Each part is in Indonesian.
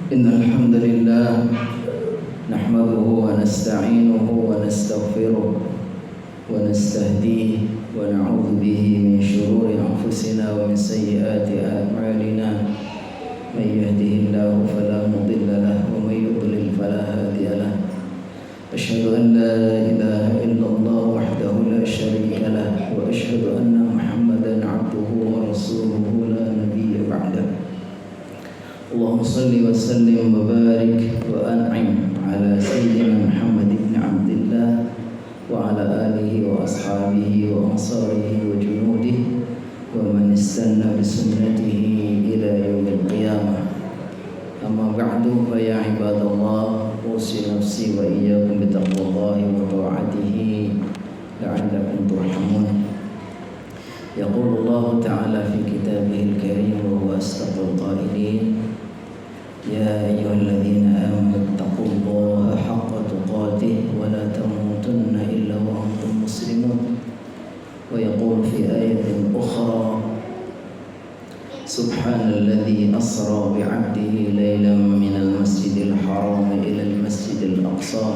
إن الحمد لله نحمده ونستعينه ونستغفره ونستهديه ونعوذ به من شرور أنفسنا ومن سيئات أعمالنا من يهده الله فلا مضل له ومن يضلل فلا هادي له أشهد أن لا إله إلا الله وحده لا شريك له وأشهد أن محمدا عبده ورسوله لا نبي بعده اللهم صل وسلم وبارك وأنعم على سيدنا محمد بن عبد الله وعلى آله وأصحابه وأنصاره وجنوده ومن استنى بسنته إلى يوم القيامة أما بعد فيا عباد الله أوصي نفسي وإياكم بتقوى الله وطاعته لعلكم ترحمون يقول الله تعالى في كتابه الكريم وهو أصدق القائلين يا أيها الذين آمنوا اتقوا الله حق تقاته ولا تموتن إلا وأنتم مسلمون ويقول في آية أخرى سبحان الذي أسرى بعبده ليلا من المسجد الحرام إلى المسجد الأقصى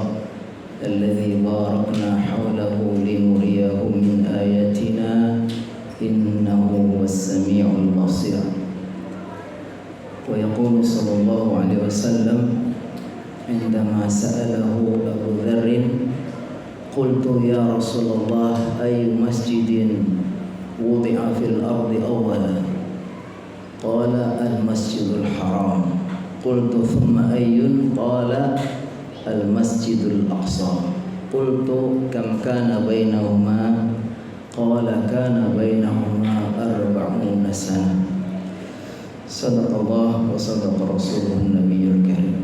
الذي باركنا حوله لنريه من آياتنا إنه هو السميع البصير ويقول صلى الله عليه وسلم عندما سأله أبو ذر قلت يا رسول الله أي مسجد وضع في الأرض أولا قال المسجد الحرام قلت ثم أي قال المسجد الأقصى قلت كم كان بينهما قال كان بينهما 40 سنة صدق الله وصدق رسوله النبي الكريم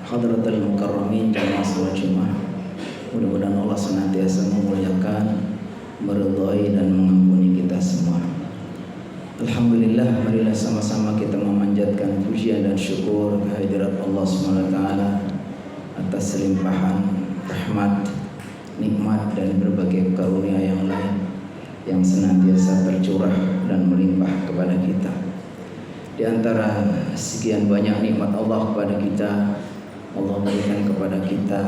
حضرة المكرمين jamaah salat Jumat mudah-mudahan Allah senantiasa memuliakan meridhai dan mengampuni kita semua. Alhamdulillah, marilah sama-sama kita memanjatkan pujian dan syukur kehadirat Allah SWT atas limpahan rahmat, nikmat dan berbagai karunia yang lain yang senantiasa tercurah dan melimpah kepada kita. Di antara sekian banyak nikmat Allah kepada kita, Allah berikan kepada kita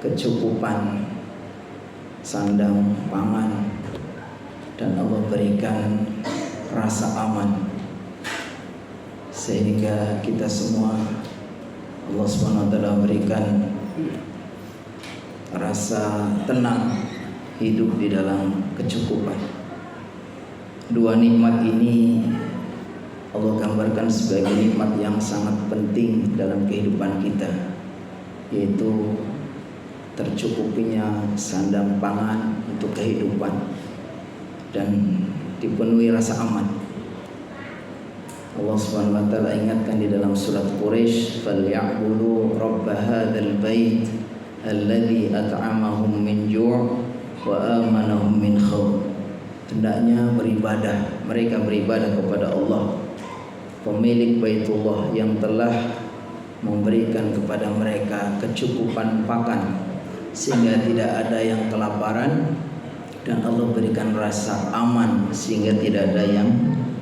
kecukupan sandang pangan dan Allah berikan rasa aman sehingga kita semua Allah SWT berikan rasa tenang hidup di dalam kecukupan. Dua nikmat ini Allah gambarkan sebagai nikmat yang sangat penting dalam kehidupan kita, yaitu tercukupinya sandang pangan untuk kehidupan dan dipenuhi rasa aman. Allah Subhanahu wa taala ingatkan di dalam surat Quraisy, "Falyabudu rabb hadzal bait alladzi at'amahum min ju' wa amanahum min khauf." Hendaknya mereka beribadah kepada Allah, pemilik Baitullah yang telah memberikan kepada mereka kecukupan pakan sehingga tidak ada yang kelaparan, dan Allah berikan rasa aman sehingga tidak ada yang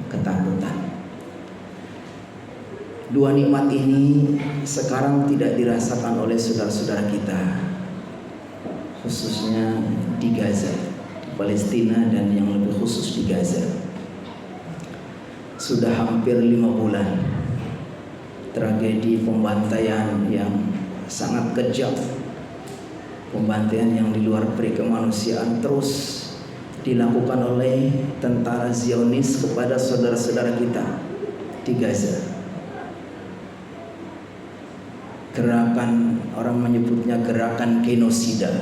ketakutan. Dua nikmat ini sekarang tidak dirasakan oleh saudara-saudara kita, khususnya di Gaza, di Palestina, dan yang lebih khusus di Gaza. Sudah hampir 5 bulan tragedi pembantaian yang sangat kejam, pembantaian yang di luar perikemanusiaan terus dilakukan oleh tentara Zionis kepada saudara-saudara kita di Gaza. Gerakan, orang menyebutnya gerakan genosida,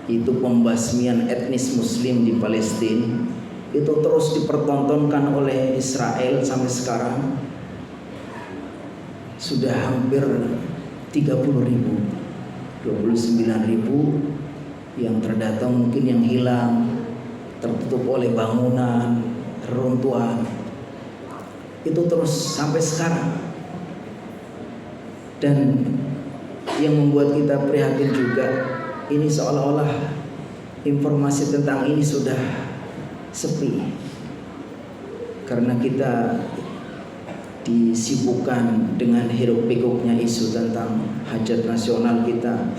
itu pembasmian etnis muslim di Palestina, itu terus dipertontonkan oleh Israel sampai sekarang. Sudah hampir 30.000, 29.000 yang terdata, mungkin yang hilang, tertutup oleh bangunan, reruntuhan. Itu terus sampai sekarang. Dan yang membuat kita prihatin juga, ini seolah-olah informasi tentang ini sudah sepi, karena kita disibukkan dengan hiruk pikuknya isu tentang hajat nasional kita.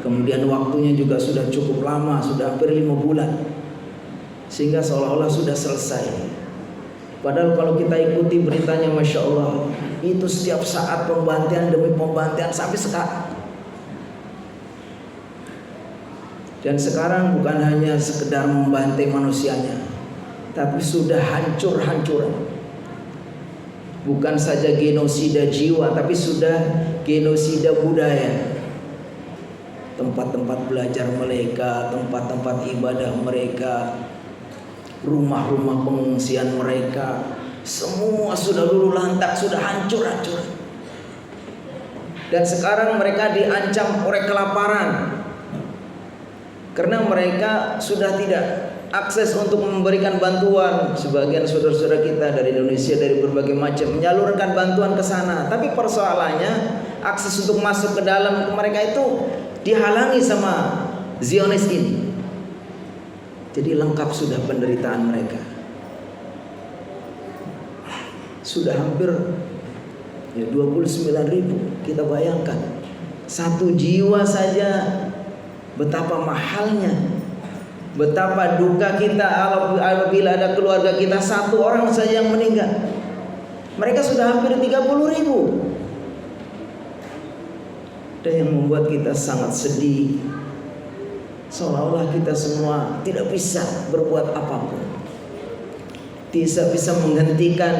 Kemudian waktunya juga sudah cukup lama, sudah hampir 5 bulan, sehingga seolah-olah sudah selesai. Padahal kalau kita ikuti beritanya, Masya Allah, itu setiap saat pembantian demi pembantian sampai sekarang. Dan sekarang bukan hanya sekedar membantai manusianya, tapi sudah hancur-hancuran. Bukan saja genosida jiwa, tapi sudah genosida budaya. Tempat-tempat belajar mereka, tempat-tempat ibadah mereka, rumah-rumah pengungsian mereka, semua sudah luluh lantak, sudah hancur-hancur. Dan sekarang mereka diancam oleh kelaparan, karena mereka sudah tidak akses untuk memberikan bantuan. Sebagian saudara-saudara kita dari Indonesia, dari berbagai macam, menyalurkan bantuan ke sana. Tapi persoalannya akses untuk masuk ke dalam mereka itu dihalangi sama Zionis ini. Jadi lengkap sudah penderitaan mereka. Sudah hampir 29.000. Kita bayangkan, satu jiwa saja betapa mahalnya. Betapa duka kita apabila ada keluarga kita satu orang saja yang meninggal. Mereka sudah hampir 30.000. Dan yang membuat kita sangat sedih, seolah-olah kita semua tidak bisa berbuat apapun, tidak bisa menghentikan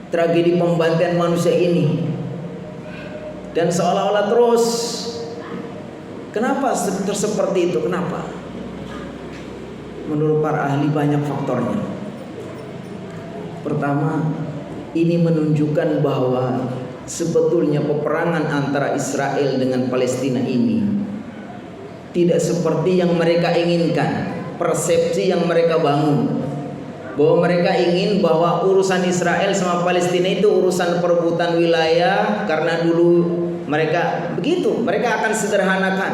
tragedi pembantaian manusia ini. Dan seolah-olah terus. Kenapa seperti itu? Kenapa? Menurut para ahli banyak faktornya. Pertama, ini menunjukkan bahwa sebetulnya peperangan antara Israel dengan Palestina ini tidak seperti yang mereka inginkan. Persepsi yang mereka bangun, bahwa mereka ingin bahwa urusan Israel sama Palestina itu urusan perebutan wilayah, karena dulu mereka begitu, mereka akan sederhanakan.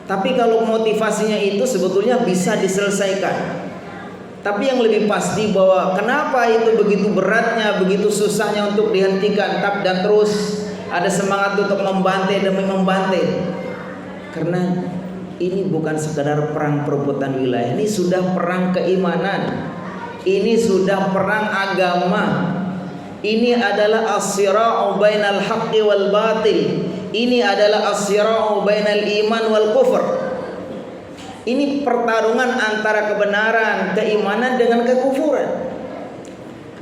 Tapi kalau motivasinya itu sebetulnya bisa diselesaikan. Tapi yang lebih pasti bahwa kenapa itu begitu beratnya, begitu susahnya untuk dihentikan, dan terus ada semangat untuk membantai demi membantai. Karena ini bukan sekadar perang perebutan wilayah, ini sudah perang keimanan. Ini sudah perang agama. Ini adalah as-sira'u bainal haqqi wal batil. Ini adalah as-sira'u bainal iman wal kufur. Ini pertarungan antara kebenaran, keimanan dengan kekufuran.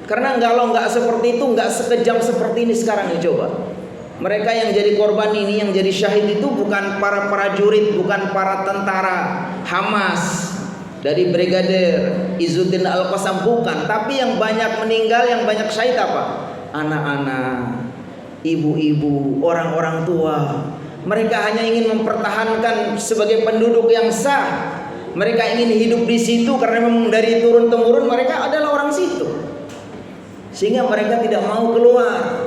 Karena kalau nggak seperti itu, nggak sekejam seperti ini sekarang nih, coba. Mereka yang jadi korban ini, yang jadi syahid itu bukan para prajurit, bukan para tentara Hamas dari Brigadir Izzuddin Al-Qassam, bukan. Tapi yang banyak meninggal, yang banyak syahid apa? Anak-anak, ibu-ibu, orang-orang tua. Mereka hanya ingin mempertahankan sebagai penduduk yang sah. Mereka ingin hidup di situ karena memang dari turun-temurun mereka adalah orang situ, sehingga mereka tidak mau keluar.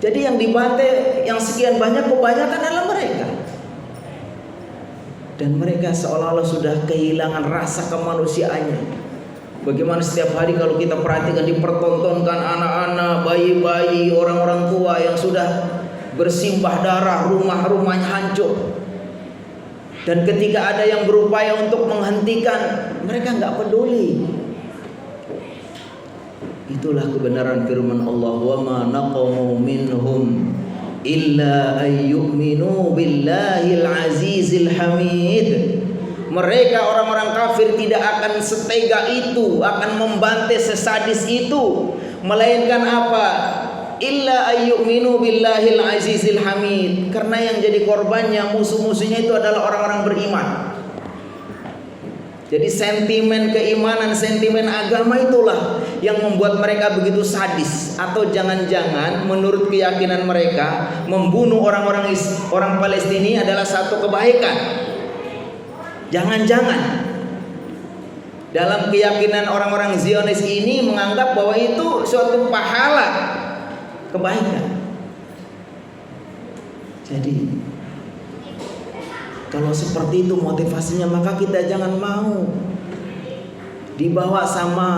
Jadi yang dibantai, yang sekian banyak, kebanyakan adalah mereka. Dan mereka seolah-olah sudah kehilangan rasa kemanusiaannya. Bagaimana setiap hari kalau kita perhatikan dipertontonkan anak-anak, bayi-bayi, orang-orang tua yang sudah bersimbah darah, rumah-rumahnya hancur. Dan ketika ada yang berupaya untuk menghentikan, mereka nggak peduli. Itulah kebenaran firman Allah, wa ma naqamu minhum illa ayyuminu billahil azizil hamid. Mereka orang-orang kafir tidak akan setega itu, akan membantai sesadis itu, melainkan apa? Illa ayyuminu billahil azizil hamid. Karena yang jadi korbannya, musuh-musuhnya itu adalah orang-orang beriman. Jadi sentimen keimanan, sentimen agama itulah yang membuat mereka begitu sadis. Atau jangan-jangan menurut keyakinan mereka, membunuh orang Palestina adalah satu kebaikan. Jangan-jangan dalam keyakinan orang-orang Zionis ini menganggap bahwa itu suatu pahala, kebaikan. Jadi kalau seperti itu motivasinya, maka kita jangan mau dibawa sama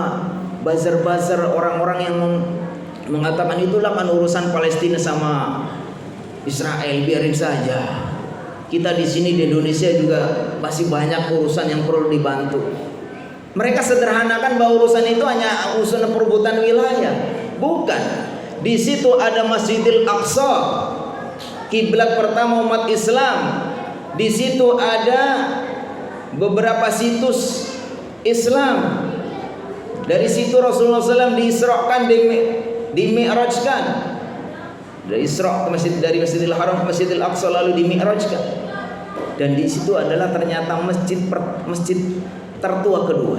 buzzer-buzzer orang-orang yang mengatakan itulah kan urusan Palestina sama Israel, biarin saja. Kita di sini di Indonesia juga masih banyak urusan yang perlu dibantu. Mereka sederhanakan bahwa urusan itu hanya urusan perebutan wilayah. Bukan. Di situ ada Masjidil Aqsa, kiblat pertama umat Islam. Di situ ada beberapa situs Islam. Dari situ Rasulullah SAW diisrakan, dimi'rajkan. Dari Isra dari Masjidil Haram ke Masjidil Aqsa lalu dimi'rajkan. Dan di situ adalah ternyata masjid tertua kedua.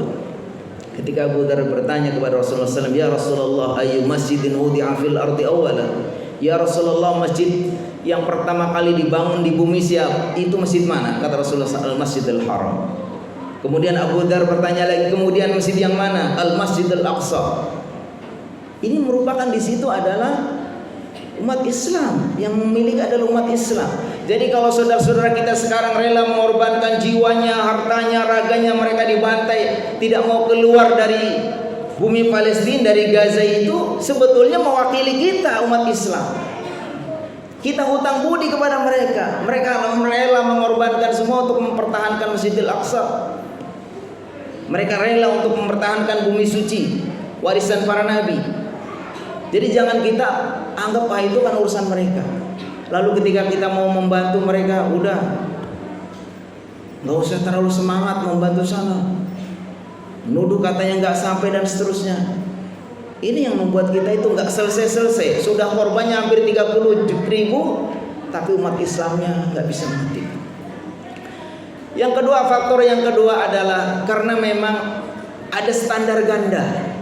Ketika Abu Dzar bertanya kepada Rasulullah SAW, ya Rasulullah, ayu masjidin wudi'a fil ardi awwala? Ya Rasulullah, masjid yang pertama kali dibangun di bumi siapa? Itu masjid mana? Kata Rasulullah, Al-Masjidil Haram. Kemudian Abu Dzar bertanya lagi, kemudian masjid yang mana? Al-Masjidil Aqsa. Ini merupakan di situ adalah umat Islam, yang memiliki adalah umat Islam. Jadi kalau saudara-saudara kita sekarang rela mengorbankan jiwanya, hartanya, raganya, mereka dibantai, tidak mau keluar dari bumi Palestina, dari Gaza, itu sebetulnya mewakili kita umat Islam. Kita hutang budi kepada mereka. Mereka rela mengorbankan semua untuk mempertahankan Masjidil Aqsa. Mereka rela untuk mempertahankan bumi suci, warisan para nabi. Jadi jangan kita anggap itu kan urusan mereka. Lalu ketika kita mau membantu mereka, udah nggak usah terlalu semangat membantu sana, nuduh katanya nggak sampai dan seterusnya. Ini yang membuat kita itu nggak selesai-selesai. Sudah korbannya hampir 30.000, tapi umat Islamnya nggak bisa menghentikan. Yang kedua, faktor yang kedua adalah karena memang ada standar ganda.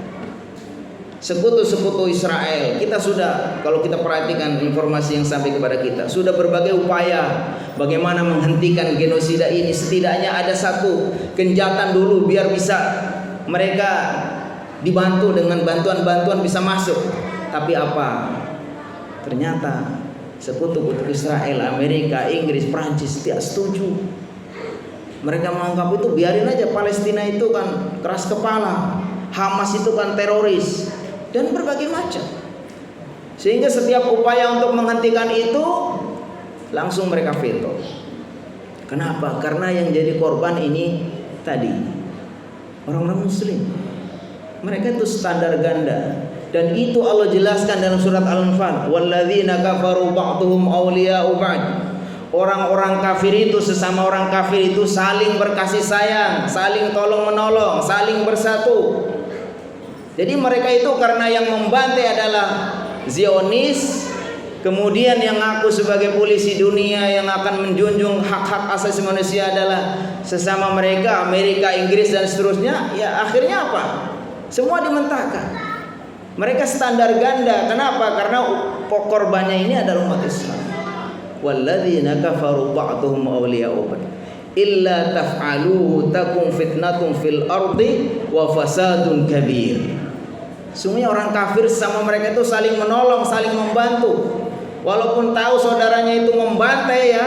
Sekutu-sekutu Israel, kita sudah, kalau kita perhatikan informasi yang sampai kepada kita, sudah berbagai upaya bagaimana menghentikan genosida ini. Setidaknya ada satu genjatan dulu biar bisa mereka dibantu dengan bantuan-bantuan bisa masuk. Tapi apa? Ternyata sekutu-sekutu Israel, Amerika, Inggris, Prancis tidak setuju. Mereka menganggap itu biarin aja, Palestina itu kan keras kepala, Hamas itu kan teroris, dan berbagai macam. Sehingga setiap upaya untuk menghentikan itu langsung mereka veto. Kenapa? Karena yang jadi korban ini tadi orang-orang muslim. Mereka itu standar ganda. Dan itu Allah jelaskan dalam surat Al-Anfal, walladzina kafaru ba'duhum awliya'u ba'd. Orang-orang kafir itu, sesama orang kafir itu saling berkasih sayang, saling tolong menolong, saling bersatu. Jadi mereka itu karena yang membantai adalah Zionis, kemudian yang ngaku sebagai polisi dunia yang akan menjunjung hak-hak asasi manusia adalah sesama mereka, Amerika, Inggris dan seterusnya. Ya akhirnya apa? Semua dimentahkan. Mereka standar ganda. Kenapa? Karena korbannya ini adalah umat Islam. Walladzina kafaru ba'duhum awliya'u ba'd illa taf'aluhu takun fitnatun fil ardi wa fasadun kabir. Semuanya orang kafir sama mereka itu saling menolong, saling membantu. Walaupun tahu saudaranya itu membantai ya,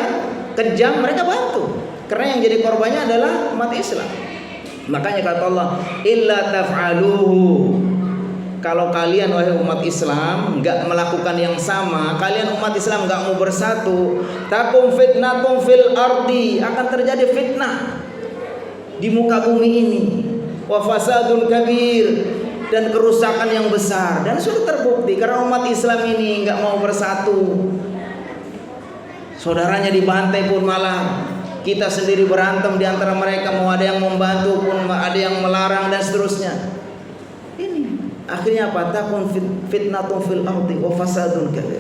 kejam, mereka bantu. Karena yang jadi korbannya adalah umat Islam. Makanya kata Allah, illa taf'aluhu. Kalau kalian wahai umat Islam enggak melakukan yang sama, kalian umat Islam enggak mau bersatu, takum fitnatun fil ardi, akan terjadi fitnah di muka bumi ini, wa fasadun kabir, dan kerusakan yang besar. Dan sudah terbukti karena umat Islam ini enggak mau bersatu. Saudaranya dibantai pun malah kita sendiri berantem di antara mereka, mau ada yang membantu pun ada yang melarang dan seterusnya. Akhirnya apa? Takun fitnatun fil ardi wa fasadun kabir.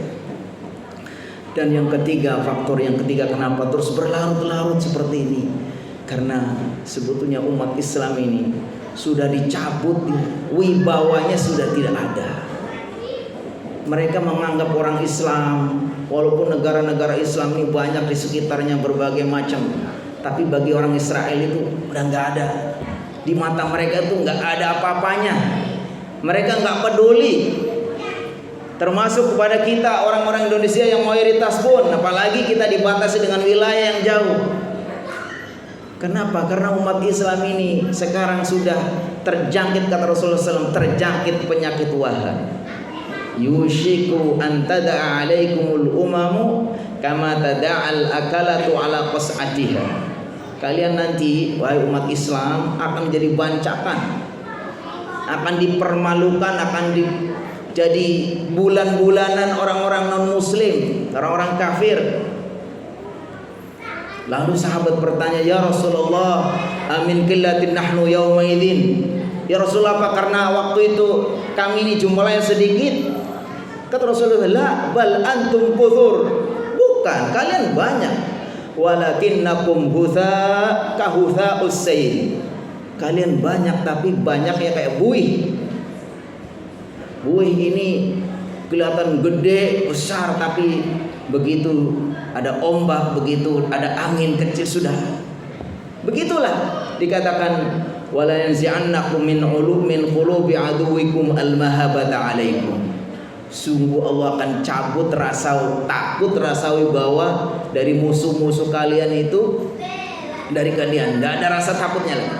Dan yang ketiga, faktor yang ketiga kenapa terus berlarut-larut seperti ini? Karena sebetulnya umat Islam ini sudah dicabut, wibawanya sudah tidak ada. Mereka menganggap orang Islam, walaupun negara-negara Islam ini banyak di sekitarnya berbagai macam, tapi bagi orang Israel itu udah nggak ada. Di mata mereka itu nggak ada apa-apanya. Mereka nggak peduli, termasuk kepada kita orang-orang Indonesia yang mayoritas pun, apalagi kita dibatasi dengan wilayah yang jauh. Kenapa? Karena umat Islam ini sekarang sudah terjangkit, kata Rasulullah SAW, terjangkit penyakit wahan. Yushiku an tada'a alaikumul umamu kama tada'al akalatu ala qas'atiha. Kalian nanti wahai umat Islam akan menjadi bancakan, akan dipermalukan, akan jadi bulan-bulanan orang-orang non-muslim, orang-orang kafir. Lalu sahabat bertanya, ya Rasulullah, amin qillatin nahnu yawma idzin. Ya Rasulullah, apa karena waktu itu kami ini jumlahnya sedikit? Kata Rasulullah, la bal antum kuthur. Bukan, kalian banyak. Walakinnakum hutha kahuthaus sayl. Kalian banyak tapi banyaknya kayak buih. Buih ini kelihatan gede, besar, tapi begitu ada ombak, begitu ada angin kecil sudah. Begitulah dikatakan wala yanzi'annakum min ulumin qulubi aduwikum al-mahabata 'alaikum. Sungguh Allah akan cabut rasa takut, rasa wibawa dari musuh-musuh kalian itu dari kalian. Enggak ada rasa takutnya lagi.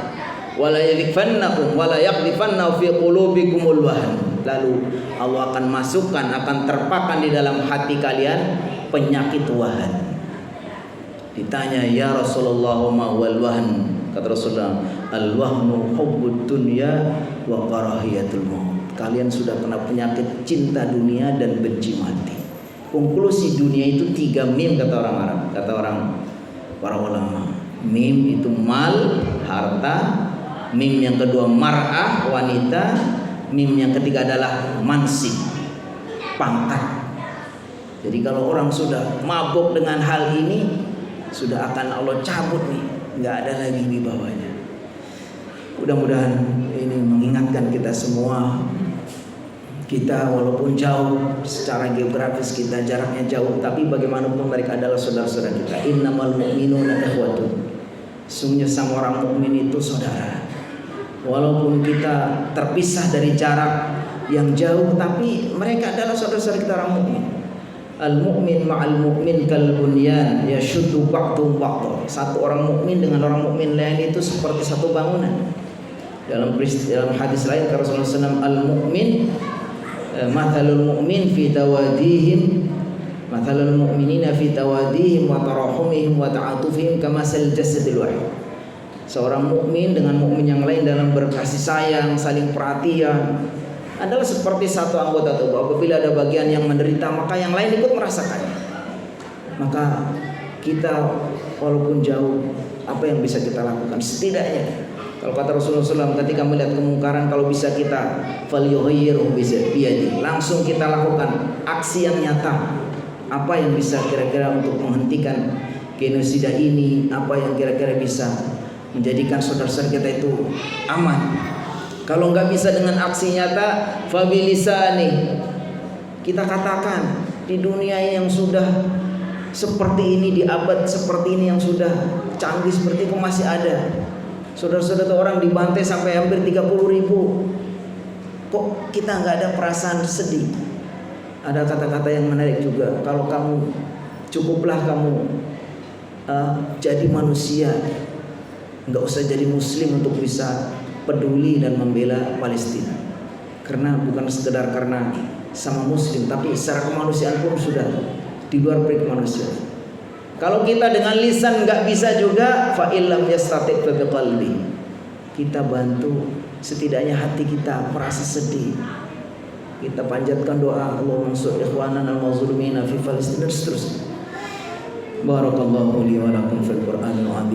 Wala yakfannakum wala yaqdifanna fi qulubikumul wahn. Lalu Allah akan masukkan, akan terpakan di dalam hati kalian penyakit wahan. Ditanya, ya Rasulullah ma wal wahn? Kata Rasulullah, al wahnu hubbud dunya wa karahiyatul maut. Kalian sudah kena penyakit cinta dunia dan benci mati. Konklusi dunia itu 3 mim, kata orang Arab, kata orang para ulama. Mim itu mal, harta. Mim yang kedua mar'ah, wanita. Mim yang ketiga adalah mansib, pangkat. Jadi kalau orang sudah mabuk dengan hal ini, sudah akan Allah cabut nih, nggak ada lagi di bawahnya. Mudah-mudahan ini mengingatkan kita semua. Kita walaupun jauh secara geografis, kita jaraknya jauh, tapi bagaimanapun mereka adalah saudara-saudara kita. Innamal mu'minuna ikhwatun. Sungguhnya sama orang mukmin itu saudara. Walaupun kita terpisah dari jarak yang jauh, tapi mereka adalah saudara-saudara kita orang mukmin. Al-mu'min ma'al mu'min kal bunyan yashuddu ba'dhum ba'dha. Satu orang mukmin dengan orang mukmin lain itu seperti satu bangunan. Dalam hadis lain Rasulullah SAW, al-mu'min mathalul mu'min fi tawadihim mathalul mu'minina fi tawadihim wa tarahumihim wa ta'atufihim kamasal jasadil wahid. Seorang mukmin dengan mukmin yang lain dalam berkasih sayang, saling perhatian adalah seperti satu anggota tubuh. Apabila ada bagian yang menderita, maka yang lain ikut merasakannya. Maka kita walaupun jauh, apa yang bisa kita lakukan? Setidaknya kalau kata Rasulullah SAW, ketika melihat kemungkaran, kalau bisa kita falyughayyirhu biyadihi, langsung kita lakukan aksi yang nyata. Apa yang bisa kira-kira untuk menghentikan genosida ini? Apa yang kira-kira bisa menjadikan saudara-saudara kita itu aman? Kalau nggak bisa dengan aksi nyata, fabilisani, kita katakan di dunia yang sudah seperti ini, di abad seperti ini yang sudah canggih seperti itu masih ada saudara-saudara orang dibantai sampai hampir 30.000. Kok kita nggak ada perasaan sedih? Ada kata-kata yang menarik juga. Kalau kamu cukuplah kamu jadi manusia, nggak usah jadi muslim untuk bisa peduli dan membela Palestina. Karena bukan sekedar karena sama muslim, tapi secara kemanusiaan pun sudah di luar kemanusiaan. Kalau kita dengan lisan nggak bisa juga, fa illam yastati' bi qalbi, kita bantu setidaknya hati kita merasa sedih. Kita panjatkan doa, Allahumma ansur ikhwanana al-mazlumina fi Palestina, terus. Barakallahu li wa lakum fil Qur'anil azim.